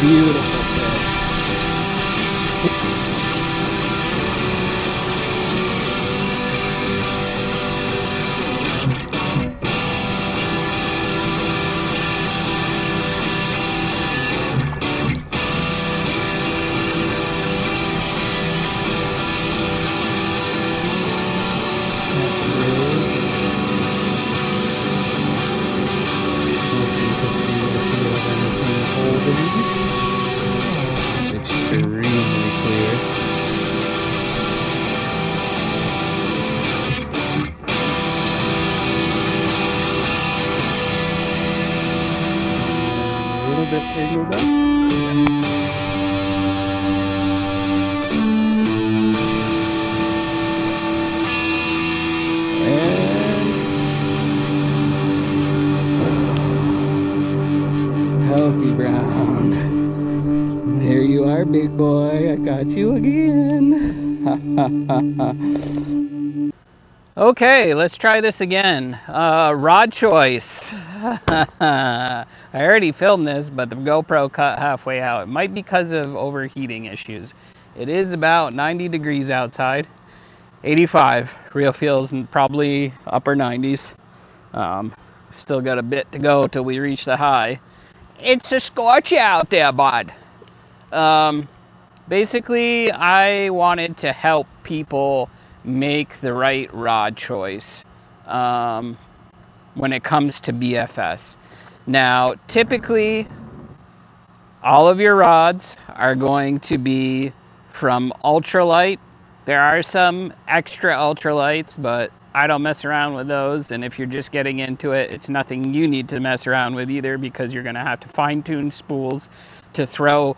Beautiful fish. It's extremely clear. A little bit tangled up. Healthy brown. There you are, big boy. I got you again. Okay, let's try this again. Rod choice. I already filmed this, but the GoPro cut halfway out. It might be because of overheating issues. It is about 90 degrees outside. 85. Real feels probably upper 90s. Still got a bit to go till we reach the high. It's a scorcher out there, bud. Basically, I wanted to help people make the right rod choice when it comes to BFS. Now, typically, all of your rods are going to be from ultralight. There are some extra ultralights, but I don't mess around with those, and if you're just getting into it, it's nothing you need to mess around with either, because you're going to have to fine-tune spools to throw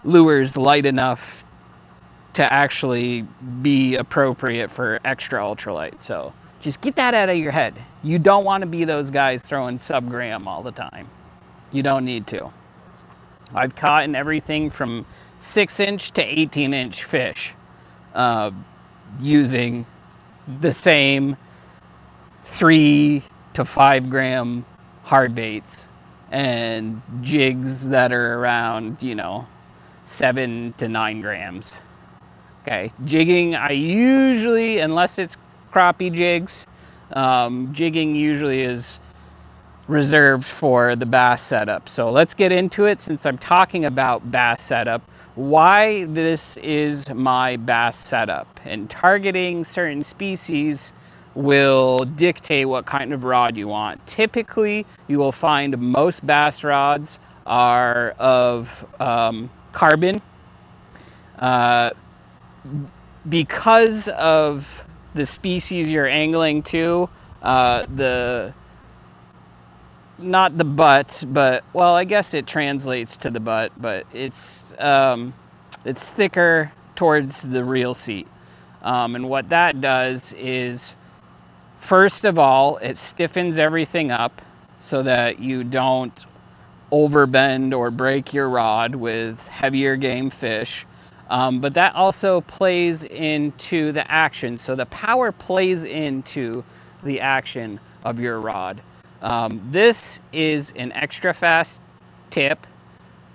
lures light enough to actually be appropriate for extra ultralight. So just get that out of your head. You don't want to be those guys throwing sub-gram all the time. You don't need to. I've caught in everything from 6-inch to 18-inch fish using the same 3 to 5 gram hard baits and jigs that are around, 7 to 9 grams. Okay, jigging, I usually, unless it's crappie jigs, jigging usually is reserved for the bass setup. So let's get into it, since I'm talking about bass setup, why this is my bass setup. And targeting certain species will dictate what kind of rod you want. Typically, you will find most bass rods are of carbon. Because of the species you're angling to, not the butt, but, well, I guess it translates to the butt, but it's thicker towards the reel seat. And what that does is, first of all, it stiffens everything up so that you don't overbend or break your rod with heavier game fish. But that also plays into the action. So the power plays into the action of your rod. This is an extra fast tip,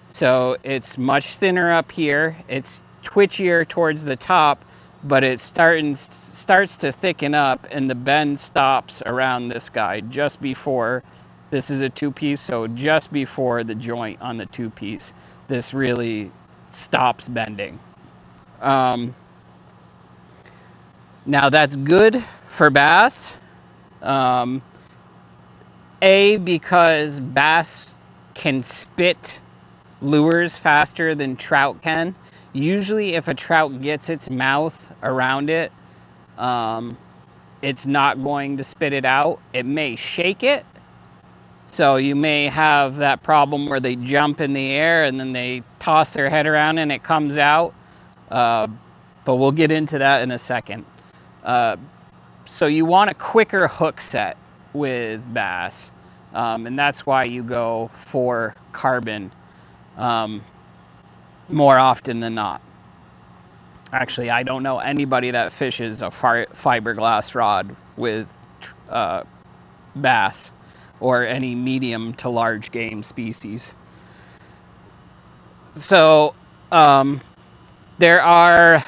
so it's much thinner up here. It's twitchier towards the top, but it starts to thicken up, and the bend stops around this guy just before. This is a 2-piece, so just before the joint on the 2-piece, this really stops bending. Now that's good for bass. Because bass can spit lures faster than trout can. Usually if a trout gets its mouth around it, it's not going to spit it out. It may shake it. So you may have that problem where they jump in the air and then they toss their head around and it comes out. But we'll get into that in a second. So you want a quicker hook set with bass, and that's why you go for carbon more often than not. Actually, I don't know anybody that fishes a fiberglass rod with bass or any medium to large game species. So there are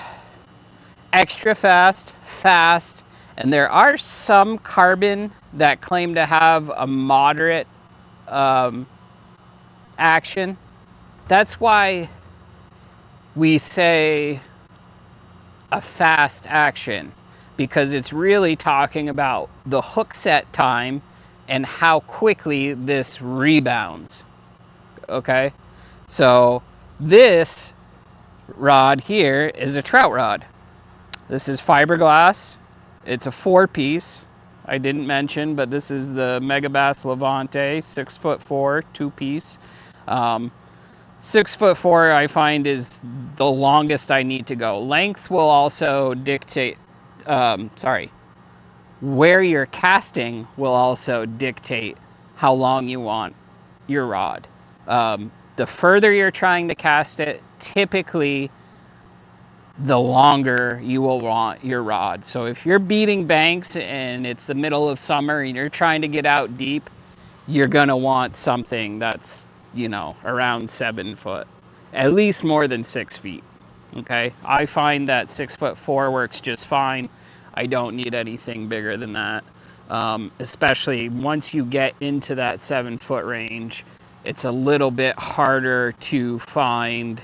extra fast, fast, and there are some carbon that claim to have a moderate um, action. That's why we say a fast action, because it's really talking about the hook set time and how quickly this rebounds. Okay? So this rod here is a trout rod. This is fiberglass. It's a 4-piece. I didn't mention, but this is the Megabass Levante 6'4", 2-piece. 6'4" I find is the longest I need to go. Length will also dictate. Where you're casting will also dictate how long you want your rod. The further you're trying to cast it, typically the longer you will want your rod. So if you're beating banks and it's the middle of summer and you're trying to get out deep, you're going to want something that's, around 7 foot, at least more than 6 feet. Okay. I find that 6'4" works just fine. I don't need anything bigger than that. Especially once you get into that 7 foot range, it's a little bit harder to find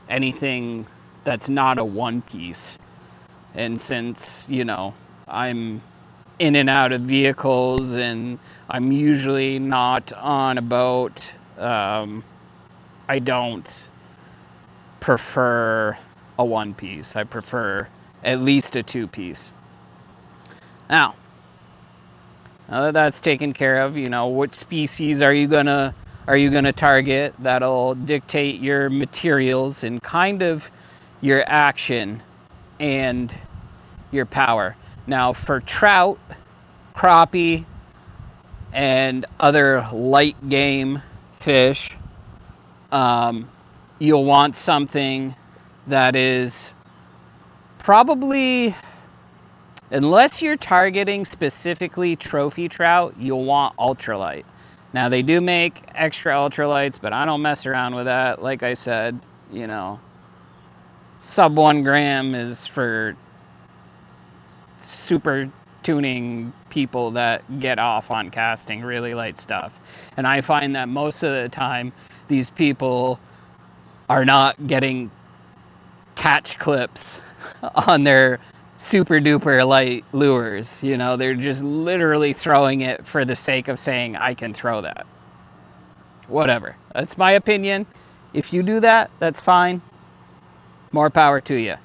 anything that's not a 1-piece. And since, I'm in and out of vehicles and I'm usually not on a boat, I don't prefer a 1-piece. I prefer at least a 2-piece. Now that that's taken care of, what species are you gonna target? That'll dictate your materials and kind of your action and your power. Now for trout, crappie, and other light game fish, you'll want something that is probably, unless you're targeting specifically trophy trout, you'll want ultralight. Now they do make extra ultralights, but I don't mess around with that. Like I said, sub 1 gram is for super tuning people that get off on casting really light stuff. And I find that most of the time these people are not getting catch clips on their super duper light lures. They're just literally throwing it for the sake of saying I can throw that. Whatever. That's my opinion. If you do that, that's fine. More power to you.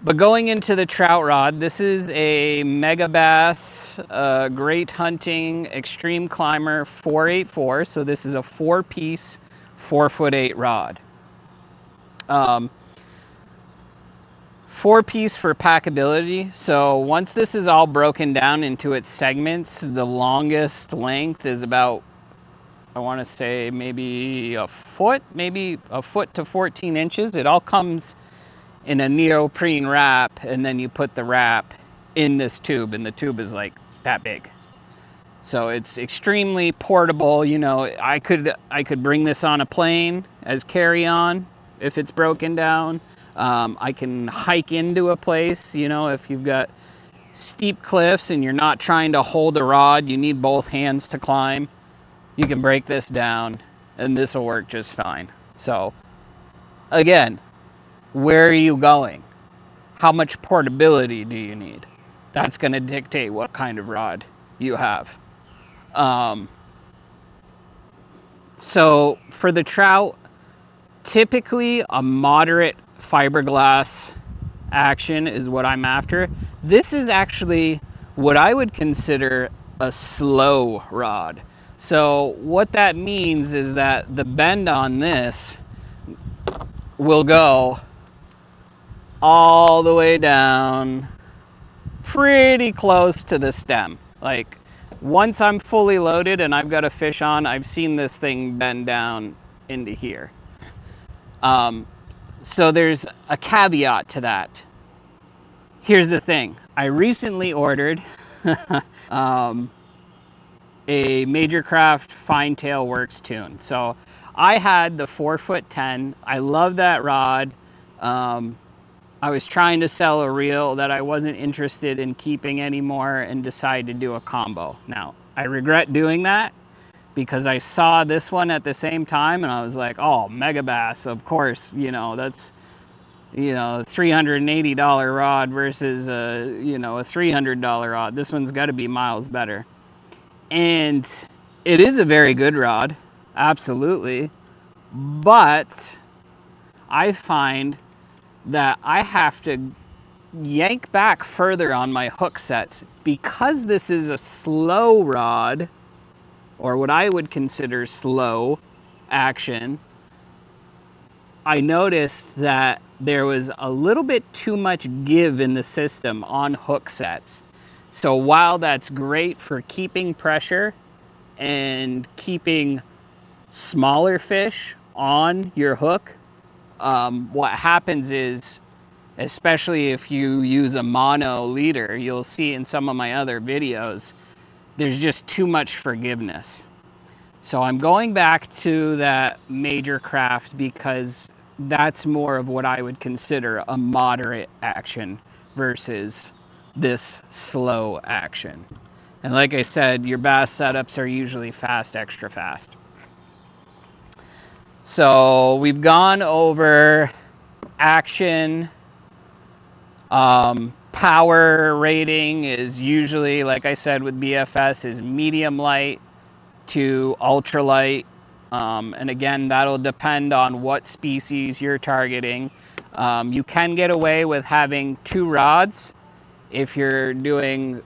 But going into the trout rod, this is a Megabass Great Hunting Extreme Climber 484. So this is a 4-piece, 4'8" rod. 4-piece for packability. So once this is all broken down into its segments, the longest length is about, I want to say maybe a foot to 14 inches. It all comes in a neoprene wrap, and then you put the wrap in this tube, and the tube is like that big. So it's extremely portable. I could bring this on a plane as carry-on if it's broken down. I can hike into a place, if you've got steep cliffs and you're not trying to hold a rod, you need both hands to climb. You can break this down and this will work just fine. So again, where are you going? How much portability do you need? That's going to dictate what kind of rod you have. So for the trout, typically a moderate fiberglass action is what I'm after. This is actually what I would consider a slow rod. So what that means is that the bend on this will go all the way down pretty close to the stem. Like once I'm fully loaded and I've got a fish on, I've seen this thing bend down into here. So there's a caveat to that. Here's the thing. I recently ordered a Major Craft Fine Tail Works tune. So I had the 4'10". I love that rod. I was trying to sell a reel that I wasn't interested in keeping anymore and decided to do a combo. Now, I regret doing that because I saw this one at the same time and I was like, oh, Mega Bass, of course, that's, a $380 rod versus a $300 rod. This one's got to be miles better. And it is a very good rod, absolutely. But I find that I have to yank back further on my hook sets because this is a slow rod, or what I would consider slow action. I noticed that there was a little bit too much give in the system on hook sets. So while that's great for keeping pressure and keeping smaller fish on your hook, what happens is, especially if you use a mono leader, you'll see in some of my other videos, there's just too much forgiveness. So I'm going back to that major craft because that's more of what I would consider a moderate action versus this slow action. And like I said, your bass setups are usually fast, extra fast. So we've gone over action. Power rating is usually, like I said, with BFS is medium light to ultralight. And again, that'll depend on what species you're targeting. You can get away with having 2 rods if you're doing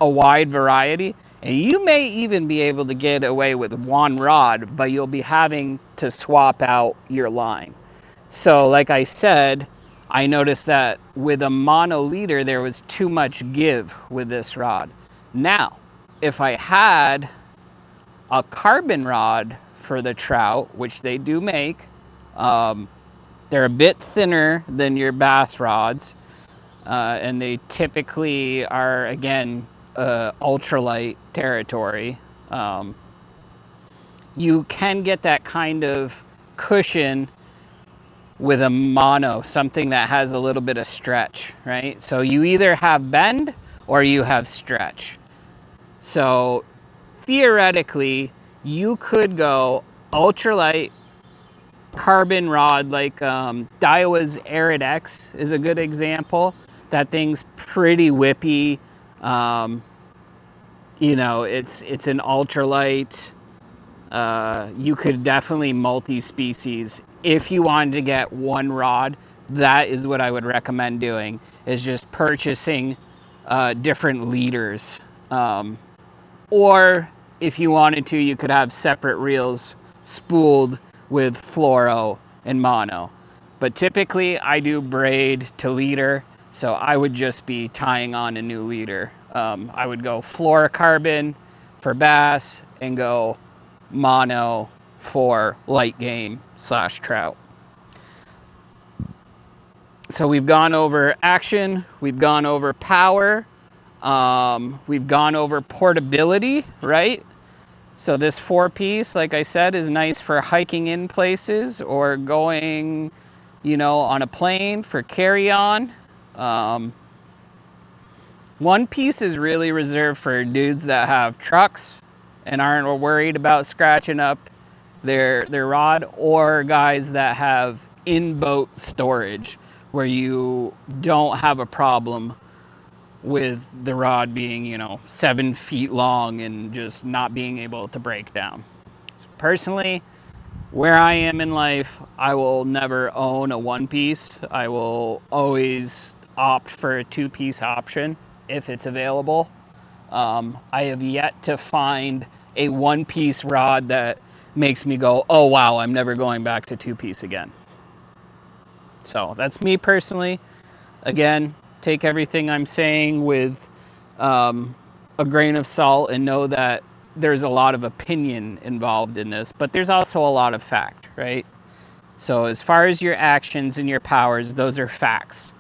a wide variety. And you may even be able to get away with 1 rod, but you'll be having to swap out your line. So like I said, I noticed that with a mono leader, there was too much give with this rod. Now, if I had a carbon rod for the trout, which they do make, they're a bit thinner than your bass rods, and they typically are, again, ultralight territory. You can get that kind of cushion with a mono, something that has a little bit of stretch, right? So you either have bend or you have stretch. So theoretically, you could go ultralight carbon rod, like Daiwa's Iridex is a good example. That thing's pretty whippy. It's an ultralight. You could definitely multi-species. If you wanted to get 1 rod, that is what I would recommend doing, is just purchasing different leaders. Or if you wanted to, you could have separate reels spooled with fluoro and mono. But typically I do braid to leader, so I would just be tying on a new leader. I would go fluorocarbon for bass and go mono for light game / trout. So we've gone over action, we've gone over power, we've gone over portability, right? So this 4-piece, like I said, is nice for hiking in places or going, on a plane for carry-on. 1 piece is really reserved for dudes that have trucks and aren't worried about scratching up their rod, or guys that have in-boat storage where you don't have a problem with the rod being, 7 feet long and just not being able to break down. So personally, where I am in life, I will never own a 1-piece. I will always opt for a 2-piece option if it's available. I have yet to find a 1-piece rod that makes me go, oh wow, I'm never going back to 2-piece again. So that's me personally. Again, take everything I'm saying with a grain of salt and know that there's a lot of opinion involved in this, but there's also a lot of fact, right? So as far as your actions and your powers, those are facts.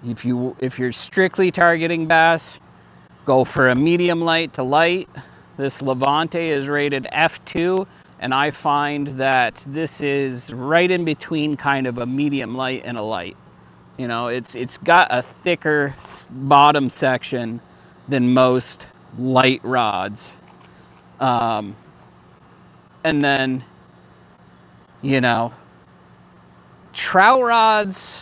If you're strictly targeting bass, go for a medium light to light. This Levante is rated F2, And I find that this is right in between kind of a medium light and a light. You know, it's got a thicker bottom section than most light rods. Um, and then, you know, trout rods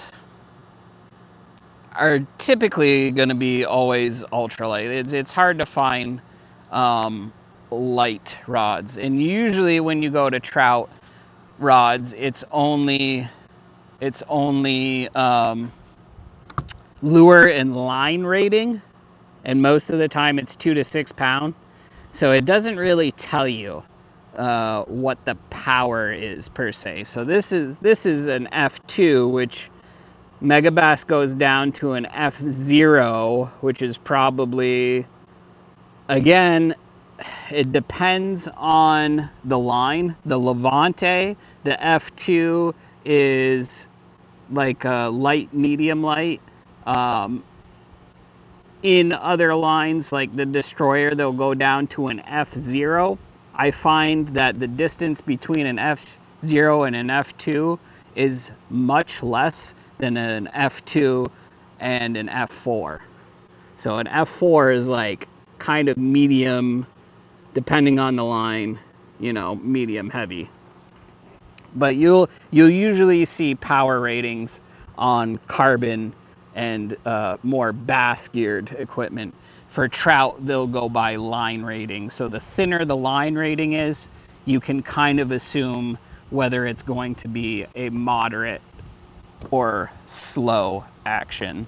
are typically going to be always ultralight. It's hard to find light rods, and usually when you go to trout rods, it's only lure and line rating, and most of the time it's 2 to 6 pound. So it doesn't really tell you what the power is per se. So this is an F2, which Megabass goes down to an F0, which is probably, again, it depends on the line. The Levante, the F2 is like a light, medium light. In other lines, like the Destroyer, they'll go down to an F0. I find that the distance between an F0 and an F2 is much less than an F2 and an F4. So an F4 is like kind of medium, depending on the line, medium heavy. But you'll usually see power ratings on carbon and more bass geared equipment. For trout, they'll go by line rating. So the thinner the line rating is, you can kind of assume whether it's going to be a moderate or slow action,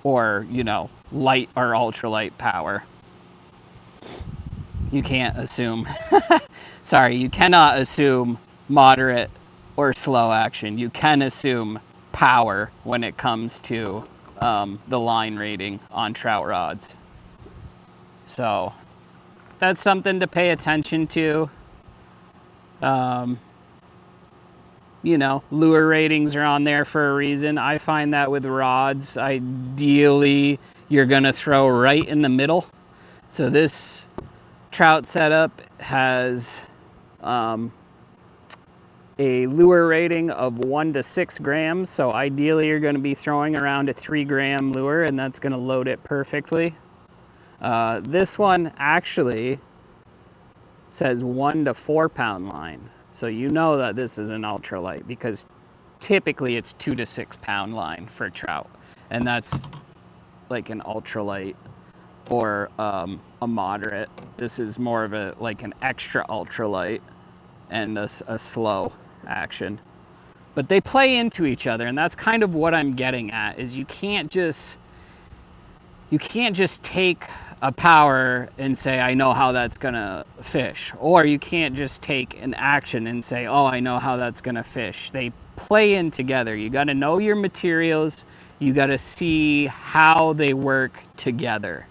or light or ultralight power. You can't assume you cannot assume moderate or slow action. You can assume power when it comes to the line rating on trout rods. So that's something to pay attention to. Lure ratings are on there for a reason. I find that with rods, ideally, you're going to throw right in the middle. So this trout setup has a lure rating of 1 to 6 grams. So ideally, you're going to be throwing around a 3-gram lure, and that's going to load it perfectly. This one actually says 1 to 4 pound line. So you know that this is an ultralight, because typically it's 2 to 6 pound line for trout. And that's like an ultralight or a moderate. This is more of an extra ultralight and a slow action. But they play into each other, and that's kind of what I'm getting at, is you can't just take a power and say, I know how that's gonna fish. Or you can't just take an action and say, oh, I know how that's gonna fish. They play in together. You gotta know your materials. You gotta see how they work together.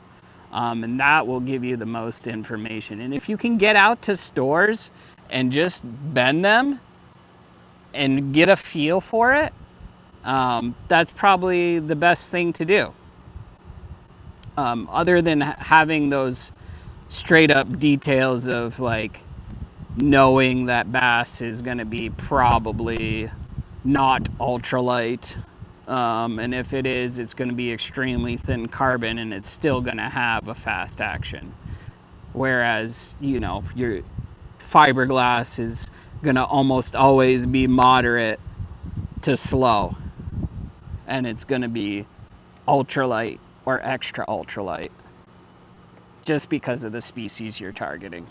And that will give you the most information. And if you can get out to stores and just bend them and get a feel for it, that's probably the best thing to do. Other than having those straight up details of like knowing that bass is going to be probably not ultralight, and if it is, it's going to be extremely thin carbon, and it's still going to have a fast action. Whereas, your fiberglass is going to almost always be moderate to slow, and it's going to be ultralight or extra ultralight, just because of the species you're targeting.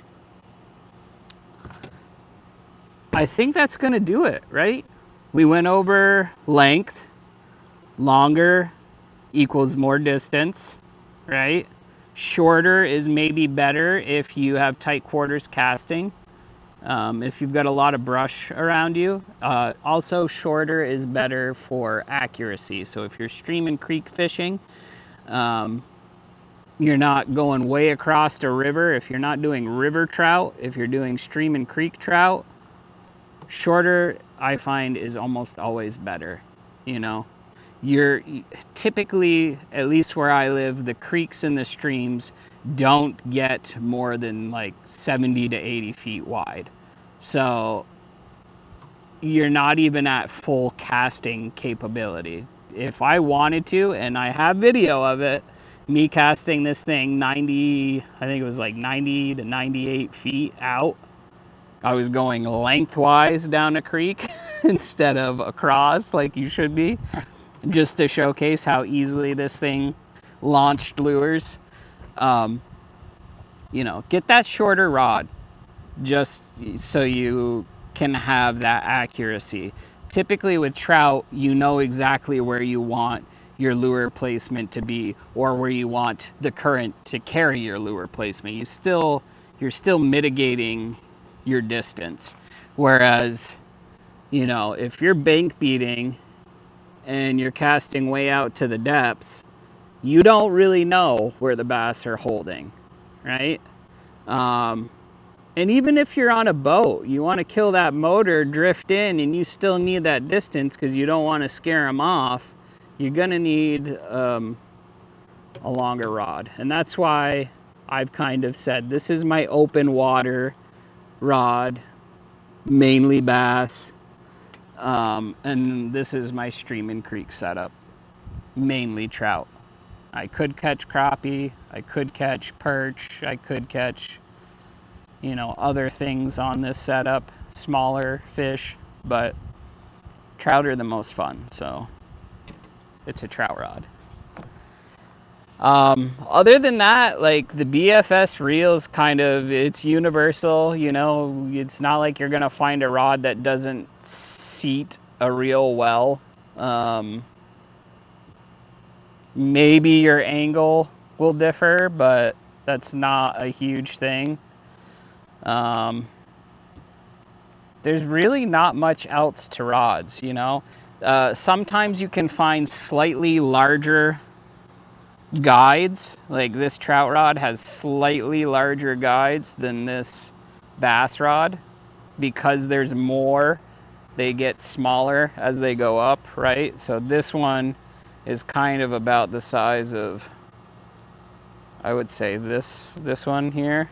I think that's going to do it, right? We went over length. Longer equals more distance, right? Shorter is maybe better if you have tight quarters casting. If you've got a lot of brush around you. Also, shorter is better for accuracy. So if you're stream and creek fishing, you're not going way across a river. If you're not doing river trout, if you're doing stream and creek trout, shorter, I find, is almost always better. You you're typically, at least where I live, the creeks and the streams don't get more than like 70 to 80 feet wide. So you're not even at full casting capability. If I wanted to, and I have video of it, me casting this thing 90, I think it was like 90 to 98 feet out. I was going lengthwise down a creek instead of across like you should be, just to showcase how easily this thing launched lures. Get that shorter rod just so you can have that accuracy. Typically with trout, you know exactly where you want your lure placement to be, or where you want the current to carry your lure placement. You're still mitigating your distance. Whereas, if you're bank beating and you're casting way out to the depths, you don't really know where the bass are holding, right? And even if you're on a boat, you want to kill that motor, drift in, and you still need that distance because you don't want to scare them off. You're going to need a longer rod. And that's why I've kind of said this is my open water rod, mainly bass. And this is my stream and creek setup, mainly trout. I could catch crappie, I could catch perch, I could catch other things on this setup, smaller fish, but trout are the most fun, so it's a trout rod. Other than that, like the BFS reels, it's universal. It's not like you're gonna find a rod that doesn't seat a reel well. Maybe your angle will differ, but that's not a huge thing. There's really not much else to rods, sometimes you can find slightly larger guides. Like this trout rod has slightly larger guides than this bass rod. Because there's more, they get smaller as they go up, right? So this one is kind of about the size of, I would say, this one here.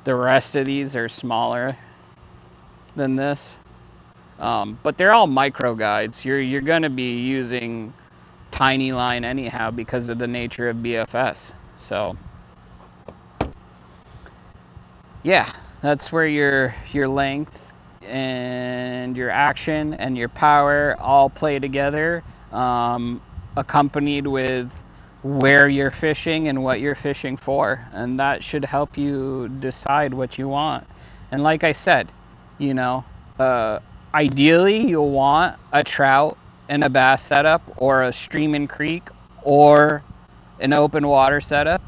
The rest of these are smaller than this, but they're all micro guides. You're going to be using tiny line anyhow because of the nature of BFS. So yeah, that's where your length and your action and your power all play together, accompanied with where you're fishing and what you're fishing for, and that should help you decide what you want. And like I said, ideally you'll want a trout and a bass setup, or a stream and creek, or an open water setup.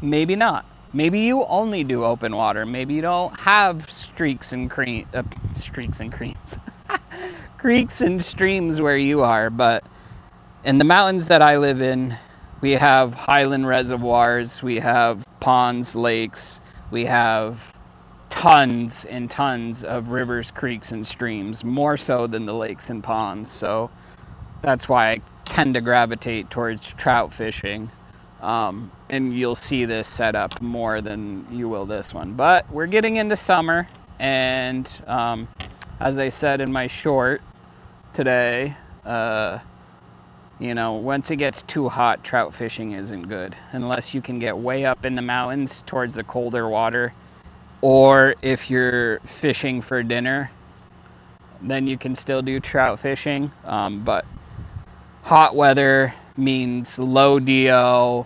Maybe not. Maybe you only do open water. Maybe you don't have streaks and creams, creeks and streams where you are. But in the mountains that I live in, we have highland reservoirs, we have ponds, lakes, we have tons and tons of rivers, creeks, and streams, more so than the lakes and ponds. So that's why I tend to gravitate towards trout fishing. And you'll see this setup more than you will this one. But we're getting into summer, and as I said in my short today, once it gets too hot, trout fishing isn't good unless you can get way up in the mountains towards the colder water, or if you're fishing for dinner, then you can still do trout fishing. But hot weather means low DO,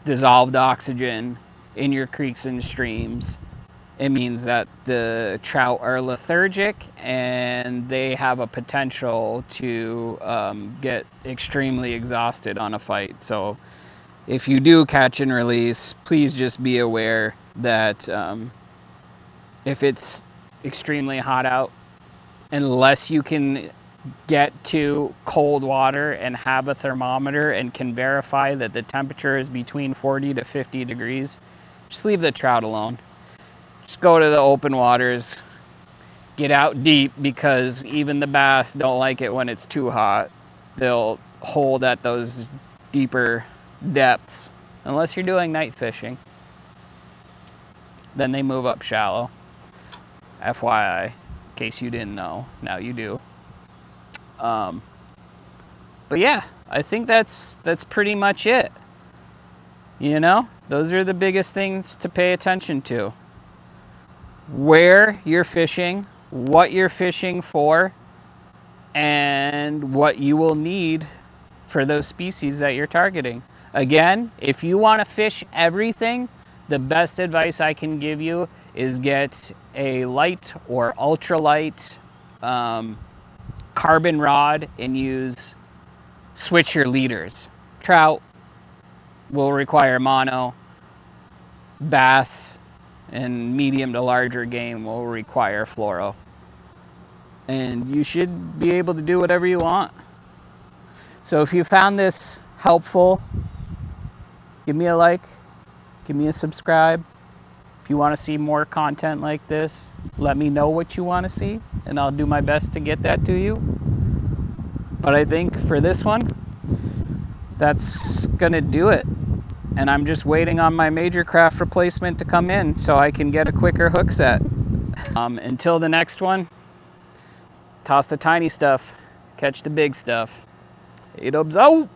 dissolved oxygen in your creeks and streams. It means that the trout are lethargic and they have a potential to get extremely exhausted on a fight. So if you do catch and release, please just be aware that if it's extremely hot out, unless you can get to cold water and have a thermometer and can verify that the temperature is between 40 to 50 degrees, just leave the trout alone. Just go to the open waters, get out deep, because even the bass don't like it when it's too hot. They'll hold at those deeper depths, unless you're doing night fishing. Then they move up shallow. FYI, in case you didn't know, now you do. But yeah, I think that's pretty much it. You know, those are the biggest things to pay attention to. Where you're fishing, what you're fishing for, and what you will need for those species that you're targeting. Again, if you want to fish everything, the best advice I can give you is get a light or ultralight carbon rod and switch your leaders. Trout will require mono, bass and medium to larger game will require fluoro. And you should be able to do whatever you want. So if you found this helpful, give me a like, give me a subscribe. If you want to see more content like this, let me know what you want to see, and I'll do my best to get that to you. But I think for this one, that's going to do it. And I'm just waiting on my major craft replacement to come in so I can get a quicker hook set. Until the next one, toss the tiny stuff, catch the big stuff. A-dubs out!